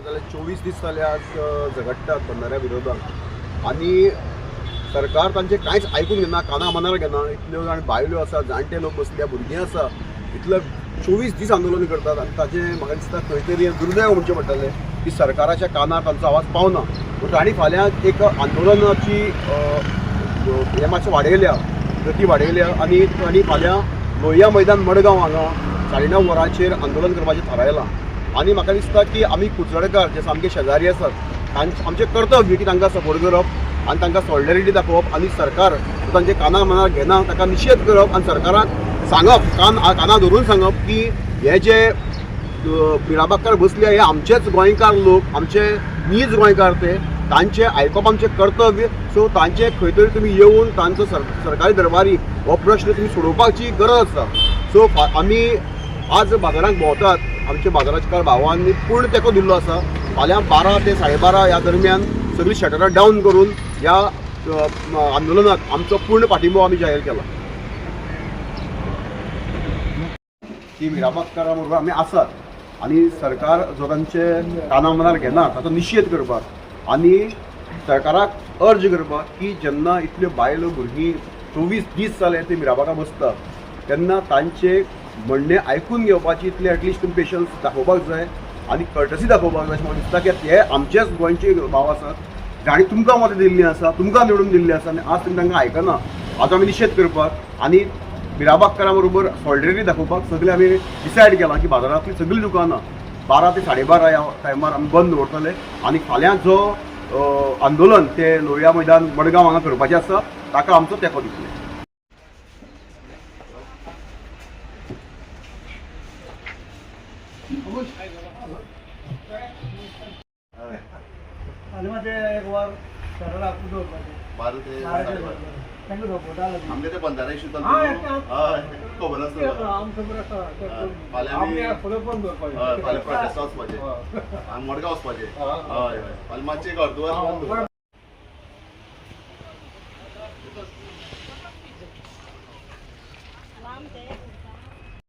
24 दीस जाले आज झगडटात बंधाऱ्या विरोधात आणि सरकार तांचे कांयच आयकून घेना, काना मनार घेना. इतल्यो जाण बायल्यो आसा, जाणटे लोक बसल्या, भुरगीं आसा, इतले 24 दीस आंदोलन करतात आणि ताचे म्हाका दिसता खंय तरी दुर्दैव म्हणचें पडटलें की सरकाराच्या कानार तांचो आवाज पावना. पूण तांणी फाल्यां एक आंदोलनाची हें मातशें वाडयल्या, गती वाडयल्या आणि तांणी फाल्यां लोहिया मैदान मडगांव हांगा 9:30 वरांचेर आंदोलन करपाचें थारायलां. आणि म्हाका दिसता की आमी कुचडकार जे सामके शेजारी आसात आमचें कर्तव्य की तांकां सपोर्ट करप आणि तांकां सॉलिडेरिटी दाखोवप आणि सरकार तांचे काना मनार घेना ताका निशेध करप आणि सरकाराक सांगप, काना धरून सांगप की हे जे पिराबाकार बसले हे आमचेच गोंयकार लोक, आमचे नीज गोंयकार ते, तांचे आयकप आमचें कर्तव्य. सो तांचे खंय तरी तुमी येवन तांचो सरकारी दरबारी हो प्रश्न तुमी सोडोवपाची गरज आसा. सो आमी आज बाजारांत भोंवतात, आमच्या बाजाराच्या भावांनी पूर्ण तेंको दिल्लो आसा. फाल्यां 12 ते 12:30 ह्या दरम्यान सगळी शटरां डावन करून ह्या आंदोलनाक आमचो पूर्ण पाठिंबो आमी जाहीर केला. की मिराबाकारा बरोबर आमी आसात आणि सरकार जो तांचे काना मनार घेना ताचो निशेध करपाक आणि सरकाराक अर्ज करपाक की जेन्ना इतल्यो बायलो भुरगीं 24 दीस जाले ते मिराबाका बसतात तेन्ना तांचे म्हणणें आयकून घेवपाची इतले एटलिस्ट तुमी पेशन्स दाखोवपाक जाय आणि कर्टसी दाखोवपाक जाय. अशें म्हाका दिसता की हे आमचेच गोंयचे भाव आसात, जाणी तुमकां मतां दिल्लीं आसा, तुमकां निवडून दिल्लीं आसा आणि आज तुमी तांकां आयकना. आज आमी निशेध करपाक आणि मिराबाकारा बरोबर सॉलिडेरिटी दाखोवपाक सगळे आमी डिसायड केलां की बाजारांतलीं सगळीं दुकानां 12 ते 12:30 ह्या टायमार आमी बंद दवरतले आणि फाल्यां जो आंदोलन ते लोहिया मैदान मडगांव हांगा करपाचें आसा ताका आमचो तेंको दितले. आमगे ते बंधारा इशू खबर आसता फाल्यां प्रोटेस्ट वचपाचें मडगांव वचपाचें. हय हय फाल्यां मातशें अर्द वर